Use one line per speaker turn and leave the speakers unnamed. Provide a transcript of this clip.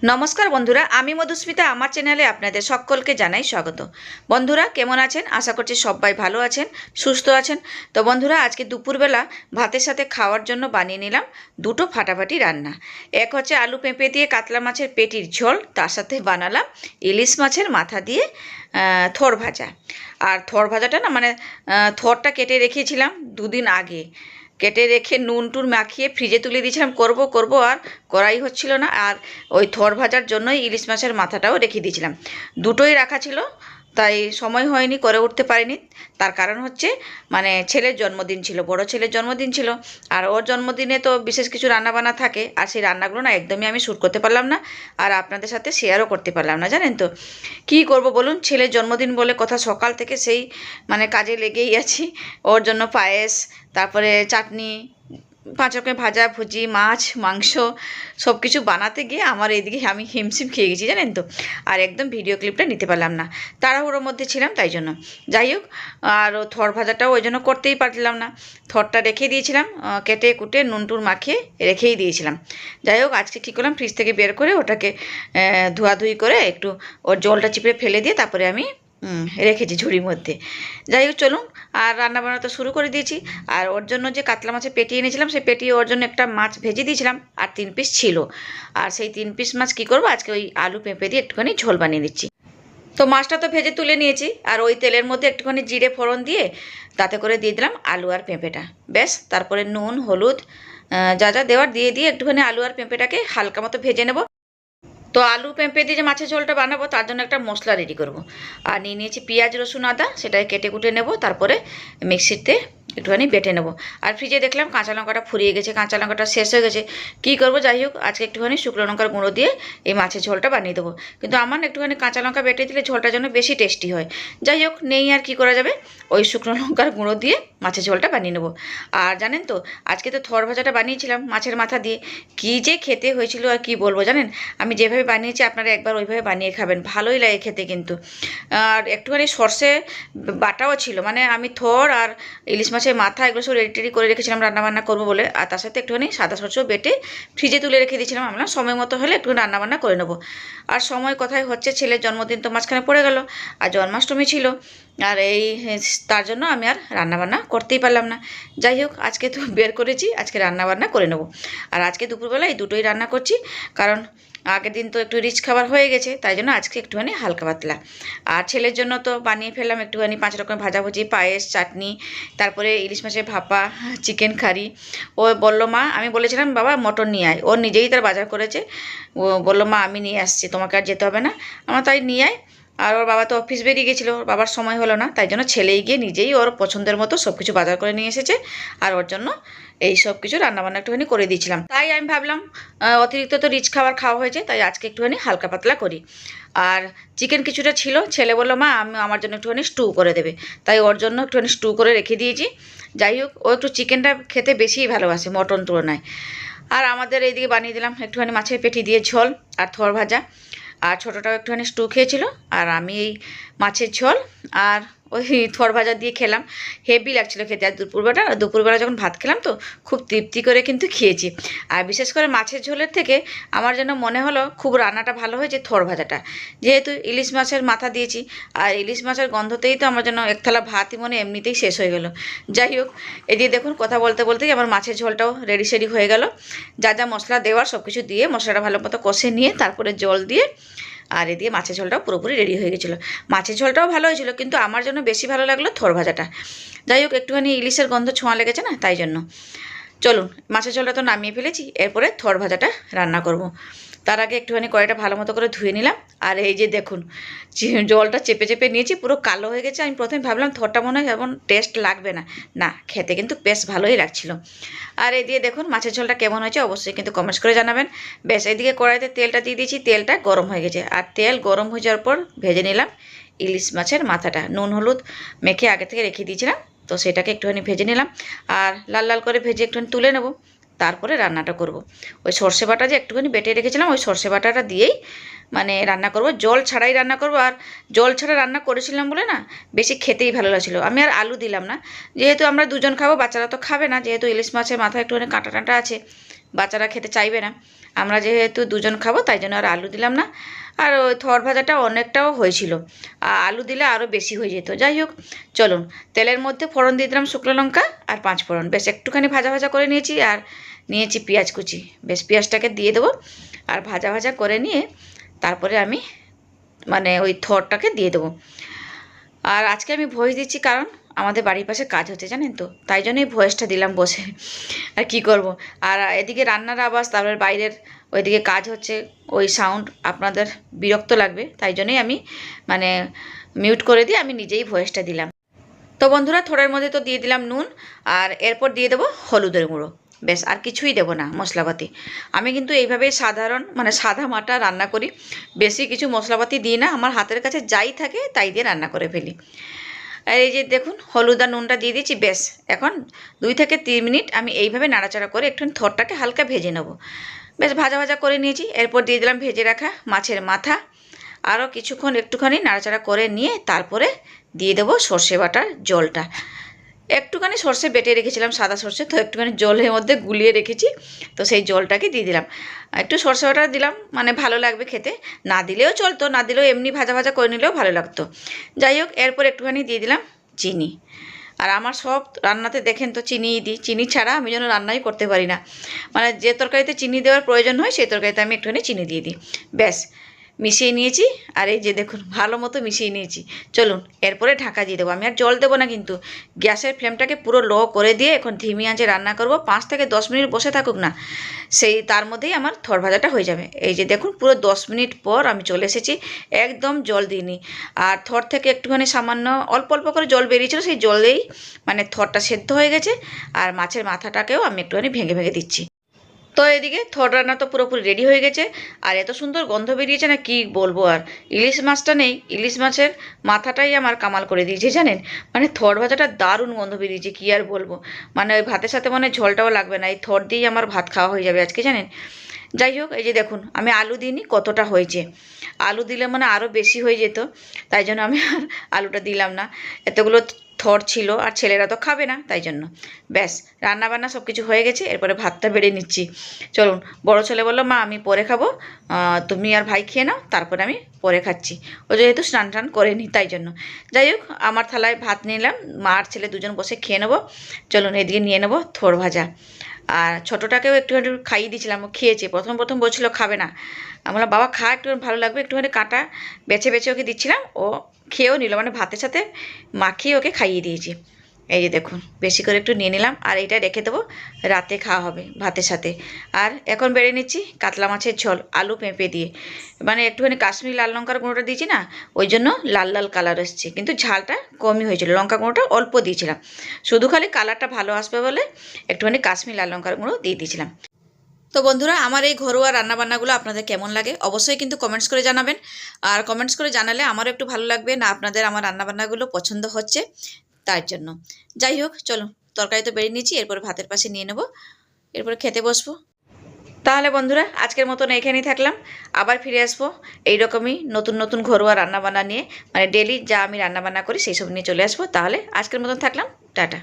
নমস্কার বন্ধুরা, আমি মধুস্মিতা। আমার চ্যানেলে আপনাদের সকলকে জানাই স্বাগত। বন্ধুরা কেমন আছেন? আশা করছি সবাই ভালো আছেন, সুস্থ আছেন। তো বন্ধুরা, আজকে দুপুরবেলা ভাতের সাথে খাওয়ার জন্য বানিয়ে নিলাম দুটো ফাটাফাটি রান্না। এক হচ্ছে আলু পেঁপে দিয়ে কাতলা মাছের পেটির ঝোল, তার সাথে বানালাম ইলিশ মাছের মাথা দিয়ে থোড় ভাজা। আর থোড় ভাজাটা না থোড়টা কেটে রেখেছিলাম দুদিন আগে, কেটে রেখে নুন টুন মাখিয়ে ফ্রিজে তুলে দিয়েছিলাম, করব আর করাই হচ্ছিল না। আর ওই থোড় ভাজার জন্যই ইলিশ মাছের মাথাটাও রেখে দিয়েছিলাম, দুটোই রাখা ছিল, তাই সময় হয়নি, করে উঠতে পারিনি। তার কারণ হচ্ছে ছেলের জন্মদিন ছিল, বড় ছেলের জন্মদিন ছিল। আর ওর জন্মদিনে তো বিশেষ কিছু রান্নাবান্না থাকে, আর সেই রান্নাগুলো না একদমই আমি শ্যুট করতে পারলাম না, আর আপনাদের সাথে শেয়ারও করতে পারলাম না। জানেন তো কী করব বলুন, ছেলের জন্মদিন বলে কথা, সকাল থেকে সেই কাজে লেগেই আছি। ওর জন্য পায়েস, তারপরে চাটনি, 5 রকমের ভাজা ভুজি, মাছ মাংস সব কিছু বানাতে গিয়ে আমার এইদিকে আমি হিমশিম খেয়ে গেছি, জানেন তো। আর একদম ভিডিও ক্লিপটা নিতে পারলাম না, তাড়াহুড়োর মধ্যে ছিলাম, তাই জন্য। যাই হোক, আর ও থড় ভাজাটাও ওই জন্য করতেই পারলাম না। থড়টা রেখে দিয়েছিলাম, কেটে কুটে নুন টুন মাখিয়ে রেখেই দিয়েছিলাম। যাই হোক, আজকে কী করলাম, ফ্রিজ থেকে বের করে ওটাকে ধোয়াধুয়ি করে একটু ওর জলটা চিপড়ে ফেলে দিয়ে তারপরে আমি রেখেছি ঝুড়ির মধ্যে। যাই হোক, চলুন আর রান্না বান্না তো শুরু করে দিয়েছি। আর ওর জন্য যে কাতলা মাছের পেটি এনেছিলাম, সেই পেটি ওর জন্য একটা মাছ ভেজে দিয়েছিলাম, আর 3 পিস ছিল। আর সেই 3 পিস মাছ কী করবো, আজকে ওই আলু পেঁপে দিয়ে একটুখানি ঝোল বানিয়ে দিচ্ছি। তো মাছটা তো ভেজে তুলে নিয়েছি, আর ওই তেলের মধ্যে একটুখানি জিরে ফোড়ন দিয়ে তাতে করে দিয়ে দিলাম আলু আর পেঁপেটা। ব্যাস, তারপরে নুন হলুদ যা যা দেওয়ার দিয়ে একটুখানি আলু আর পেঁপেটাকে হালকা মতো ভেজে নেব। তো আলু পেঁপে দিয়ে যে মাছের ঝোলটা বানাবো, তার জন্য একটা মশলা রেডি করব। আর নিয়ে নিয়েছি পেঁয়াজ রসুন আদা, সেটাকে কেটে কুটে নেব, তারপরে মিক্সিতে একটুখানি বেটে নেব। আর ফ্রিজে দেখলাম কাঁচা লঙ্কাটা ফুরিয়ে গেছে, কাঁচা লঙ্কাটা শেষ হয়ে গেছে। কী করবো, যাই হোক, আজকে একটুখানি শুকনো লঙ্কার গুঁড়ো দিয়ে এই মাছের ঝোলটা বানিয়ে দেবো। কিন্তু আমার একটুখানি কাঁচা লঙ্কা বেটে দিলে ঝোলটা যেন বেশি টেস্টি হয়। যাই হোক, নেই আর কি করা যাবে, ওই শুকনো লঙ্কার গুঁড়ো দিয়ে মাছের ঝোলটা বানিয়ে নেবো। আর জানেন তো, আজকে তো থোড় ভাজাটা বানিয়েছিলাম মাছের মাথা দিয়ে, কী যে খেতে হয়েছিল আর কি বলবো। জানেন, আমি যেভাবে বানিয়েছি আপনারা একবার ওইভাবে বানিয়ে খাবেন, ভালোই লাগে খেতে কিন্তু। আর একটুখানি সর্ষে বাটাও ছিল, আমি থোড় আর ইলিশ মাছের মাথা এগুলো সব রেডি টেডি করে রেখেছিলাম রান্নাবান্না করবো বলে। আর তার সাথে একটুখানি সাদা সরষেও বেটে ফ্রিজে তুলে রেখে দিয়েছিলাম, আমরা সময় মতো হলে একটু রান্নাবান্না করে নেবো। আর সময় কোথায় হচ্ছে, ছেলের জন্মদিন তো মাঝখানে পড়ে গেল, আর জন্মাষ্টমী ছিল, আর তার জন্য আমি আর রান্নাবান্না করতেই পারলাম না। যাই হোক, আজকে তো বের করেছি, আজকে রান্নাবান্না করে নেবো। আর আজকে দুপুরবেলা এই দুটোই রান্না করছি, কারণ আগের দিন তো একটু রিচ খাবার হয়ে গেছে, তাই জন্য আজকে একটুখানি হালকা পাতলা। আর ছেলের জন্য তো বানিয়ে ফেললাম একটুখানি 5 রকমের ভাজাভুজি, পায়েস, চাটনি, তারপরে ইলিশ মাছের ভাপা, চিকেন কারি। ও বললো, মা, আমি বলেছিলাম বাবা মটন নিয়ে আয়, ও নিজেই তার বাজার করেছে। ও বললো, মা আমি নিয়ে আসছি, তোমাকে আর যেতে হবে না। আমার তাই নিয়ে আয়। আর ওর বাবা তো অফিস বেরিয়ে গেছিলো, ওর বাবার সময় হলো না, তাই জন্য ছেলেই গিয়ে নিজেই ওর পছন্দের মতো সব কিছু বাজার করে নিয়ে এসেছে। আর ওর জন্য এই সব কিছু রান্নাবান্না একটুখানি করে দিয়েছিলাম। তাই আমি ভাবলাম অতিরিক্ত তো রিচ খাবার খাওয়া হয়েছে, তাই আজকে একটুখানি হালকা পাতলা করি। আর চিকেন কিছুটা ছিল, ছেলে বললো, মা আমার জন্য একটুখানি স্টু করে দেবে, তাই ওর জন্য একটুখানি স্টু করে রেখে দিয়েছি। যাই হোক, ও একটু চিকেনটা খেতে বেশিই ভালোবাসে মটন তুলনায়। আর আমাদের এইদিকে বানিয়ে দিলাম একটুখানি মাছের পেটি দিয়ে ঝোল আর থোড় ভাজা। আর ছোটোটাও একটুখানি স্টু খেয়েছিল, আর আমি এই মাছের ঝোল আর ওই থোড় ভাজা দিয়ে খেলাম। হেভি লাগছিলো খেতে। আর দুপুরবেলা যখন ভাত খেলাম তো খুব তৃপ্তি করে কিন্তু খেয়েছি। আর বিশেষ করে মাছের ঝোলের থেকে আমার যেন মনে হলো খুব রান্নাটা ভালো হয়েছে থোড় ভাজাটা, যেহেতু ইলিশ মাছের মাথা দিয়েছি। আর ইলিশ মাছের গন্ধতেই তো আমার যেন এক থালা ভাতই এমনিতেই শেষ হয়ে গেল। যাই হোক, এদিকে দেখুন কথা বলতে বলতেই আমার মাছের ঝোলটাও রেডি সেডি হয়ে গেল। যা যা মশলা দেওয়ার সব কিছু দিয়ে মশলাটা ভালো মতো কষে নিয়ে তারপরে জল দিয়ে, আর এদিকে মাছের ঝোলটাও পুরোপুরি রেডি হয়ে গেছিলো। মাছের ঝোলটাও ভালো হয়েছিল, কিন্তু আমার জন্য বেশি ভালো লাগলো থোড় ভাজাটা। যাই হোক, একটুখানি ইলিশের গন্ধ ছোঁয়া লেগেছে না, তাই জন্য। চলুন, মাছের ঝোলটা তো নামিয়ে ফেলেছি, এরপরে থোড় ভাজাটা রান্না করব। তার আগে একটুখানি কড়াইটা ভালো মতো করে ধুয়ে নিলাম। আর এই যে দেখুন, জলটা চেপে চেপে নিয়েছি, পুরো কালো হয়ে গেছে। আমি প্রথমে ভাবলাম থোড়টা মনে হয় এমন টেস্ট লাগবে না, না খেতে কিন্তু বেশ ভালোই লাগছিল। আর এই দিয়ে দেখুন মাছের ঝোলটা কেমন হয়েছে অবশ্যই কিন্তু কমেন্টস করে জানাবেন। বেশ, এইদিকে কড়াইতে তেলটা দিয়ে দিয়েছি, তেলটা গরম হয়ে গেছে। আর তেল গরম হয়ে যাওয়ার পর ভেজে নিলাম ইলিশ মাছের মাথাটা, নুন হলুদ মেখে আগে থেকে রেখে দিয়েছিলাম, তো সেটাকে একটুখানি ভেজে নিলাম। আর লাল লাল করে ভেজে একটুখানি তুলে নেব, তারপরে রান্নাটা করব। ওই সর্ষে বাটা যে একটুখানি বেটে রেখেছিলাম, ওই সর্ষে বাটাটা দিয়েই রান্না করব, জল ছাড়াই রান্না করব। আর জল ছাড়া রান্না করেছিলাম বলে না বেশি খেতেই ভালো লাগছিলো। আমি আর আলু দিলাম না, যেহেতু আমরা দুজন খাবো, বাচ্চারা তো খাবে না, যেহেতু ইলিশ মাছের মাথা একটুখানি কাঁটা টাঁটা আছে, বাচ্চারা খেতে চাইবে না। আমরা যেহেতু দুজন খাবো তাই জন্য আর আলু দিলাম না। আর ওই থর ভাজাটা অনেকটাও হয়েছিল, আর আলু দিলে আরও বেশি হয়ে যেত। যাই হোক, চলুন তেলের মধ্যে ফোড়ন দিয়ে দিলাম শুকনো লঙ্কা আর 5 ফোড়ন, বেশ একটুখানি ভাজা ভাজা করে নিয়েছি। আর নিয়েছি পেঁয়াজ কুচি, বেশ পেঁয়াজটাকে দিয়ে দেবো আর ভাজা ভাজা করে নিয়ে তারপরে আমি মানে ওই থরটাকে দিয়ে দেবো। আর আজকে আমি ভয়েস দিচ্ছি কারণ আমাদের বাড়ির পাশে কাজ হচ্ছে জানেন তো, তাই জন্যই ভয়েসটা দিলাম বসে। আর কি করব। আর এদিকে রান্নার আওয়াজ, তারপরে বাইরের ওইদিকে কাজ হচ্ছে, ওই সাউন্ড আপনাদের বিরক্ত লাগবে, তাই জন্যই আমি মানে মিউট করে দিয়ে আমি নিজেই ভয়েসটা দিলাম। তো বন্ধুরা, থোড়ের মধ্যে তো দিয়ে দিলাম নুন, আর এরপর দিয়ে দেবো হলুদের গুঁড়ো, বেশ আর কিছুই দেবো না মশলাপাতি। আমি কিন্তু এইভাবেই সাধারণ মানে সাদা মাটা রান্না করি, বেশি কিছু মশলাপাতি দিই না, আমার হাতের কাছে যাই থাকে তাই দিয়ে রান্না করে ফেলি। আর এই যে দেখুন হলুদ আর নুনটা দিয়ে দিচ্ছি, বেশ এখন 2 থেকে 3 মিনিট আমি এইভাবে নাড়াচাড়া করে একটুখানি থরটাকে হালকা ভেজে নেব। বেশ ভাজা ভাজা করে নিয়েছি, এরপর দিয়ে দিলাম ভেজে রাখা মাছের মাথা। আরও কিছুক্ষণ একটুখানি নাড়াচাড়া করে নিয়ে তারপরে দিয়ে দেবো সর্ষে বাটার জলটা। একটুখানি সর্ষে বেটে রেখেছিলাম, সাদা সর্ষে, তো একটুখানি জলের মধ্যে গুলিয়ে রেখেছি, তো সেই জলটাকে দিয়ে দিলাম। একটু সর্ষে বাটা দিলাম, মানে ভালো লাগবে খেতে, না দিলেও চলতো, না দিলেও এমনি ভাজা ভাজা করে নিলেও ভালো লাগতো। যাই হোক, এরপর একটুখানি দিয়ে দিলাম চিনি। আর আমার সব রান্নাতে দেখেন তো চিনিই দিই, চিনি ছাড়া আমি যেন রান্নাই করতে পারি না। মানে যে তরকারিতে চিনি দেওয়ার প্রয়োজন হয় সেই তরকারিতে আমি একটুখানি চিনি দিয়ে দিই। ব্যাস মিশিয়ে নিয়েছি, আর এই যে দেখুন ভালো মতো মিশিয়ে নিয়েছি। চলুন এরপরে ঢাকা দিয়ে দেবো, আমি আর জল দেবো না কিন্তু। গ্যাসের ফ্লেমটাকে পুরো লো করে দিয়ে এখন ধিমি আঁচে রান্না করব, 5 থেকে 10 মিনিট বসে থাকুক না, সেই তার মধ্যেই আমার থর ভাজাটা হয়ে যাবে। এই যে দেখুন পুরো 10 মিনিট পর আমি চলে এসেছি, একদম জল দিইনি। আর থর থেকে একটুখানি সামান্য অল্প অল্প করে জল বেরিয়েছিল, সেই জলেই মানে থরটা সেদ্ধ হয়ে গেছে। আর মাছের মাথাটাকেও আমি একটুখানি ভেঙে ভেঙে দিচ্ছি। তো এদিকে থর রান্না তো পুরোপুরি রেডি হয়ে গেছে, আর এত সুন্দর গন্ধ বেরিয়েছে না কি বলবো। আর ইলিশ মাছটা নেই, ইলিশ মাছের মাথাটাই আমার কামাল করে দিয়েছে জানেন। মানে থর ভাজাটা দারুণ গন্ধ বেরিয়েছে, কি আর বলবো। মানে ওই ভাতের সাথে মানে ঝোলটাও লাগবে না, এই থর দিয়েই আমার ভাত খাওয়া হয়ে যাবে আজকে জানেন। যাই হোক, এই যে দেখুন আমি আলু দিইনি, কতটা হয়েছে। আলু দিলে মানে আরও বেশি হয়ে যেত, তাই জন্য আমি আর আলুটা দিলাম না। এতগুলো থর ছিল আর ছেলেরা তো খাবে না, তাই জন্য। ব্যাস রান্নাবান্না সব কিছু হয়ে গেছে, এরপরে ভাতটা বেড়ে নিচ্ছি। চলুন, বড় ছেলে বললো মা আমি পরে খাবো, তুমি আর ভাই খেয়ে নাও, তারপরে আমি পরে খাচ্ছি। ও যেহেতু স্নান টান করেনি তাই জন্য। যাই হোক, আমার থালায় ভাত নিলাম, মা আর ছেলে দুজন বসে খেয়ে নেবো। চলুন এদিকে নিয়ে নেবো থর ভাজা। আর ছোটোটাকেও একটু একটু খাইয়ে দিয়েছিলাম, ও খেয়েছে। প্রথম প্রথম বলছিল খাবে না, আমি বললাম বাবা খা, একটু ভালো লাগবে। একটুখানি কাঁটা বেছে বেছে ওকে দিচ্ছিলাম, ও খেয়েও নিল, মানে ভাতের সাথে মাখিয়ে ওকে খাইয়ে দিয়েছি। এই যে দেখুন বেশি করে একটু নিয়ে নিলাম, আর এটা রেখে দেবো, রাতে খাওয়া হবে ভাতের সাথে। আর এখন বেড়ে নিচ্ছি কাতলা মাছের ঝোল আলু পেঁপে দিয়ে, মানে একটুখানি কাশ্মীরি লাল লঙ্কার গুঁড়োটা দিয়েছি না, ওই জন্য লাল লাল কালার এসছে, কিন্তু ঝালটা কমই হয়েছিল, লঙ্কা গুঁড়োটা অল্প দিয়েছিলাম, শুধু খালি কালারটা ভালো আসবে বলে একটুখানি কাশ্মীরি লাল লঙ্কার গুঁড়ো দিয়ে দিয়েছিলাম। তো বন্ধুরা, আমার এই ঘরোয়া রান্নাবান্নাগুলো আপনাদের কেমন লাগে অবশ্যই কিন্তু কমেন্টস করে জানাবেন। আর কমেন্টস করে জানালে আমারও একটু ভালো লাগবে, না আপনাদের আমার রান্নাবান্নাগুলো পছন্দ হচ্ছে, তার জন্য। যাই হোক, চলো তরকারি তো বেরিয়ে নিয়েছি, এরপরে ভাতের পাশে নিয়ে নেবো, এরপরে খেতে বসবো। তাহলে বন্ধুরা, আজকের মতন এখানেই থাকলাম, আবার ফিরে আসবো এইরকমই নতুন নতুন ঘরোয়া রান্নাবান্না নিয়ে, মানে ডেলি যা আমি রান্নাবান্না করি সেই সব নিয়ে চলে আসবো। তাহলে আজকের মতন থাকলাম, টাটা।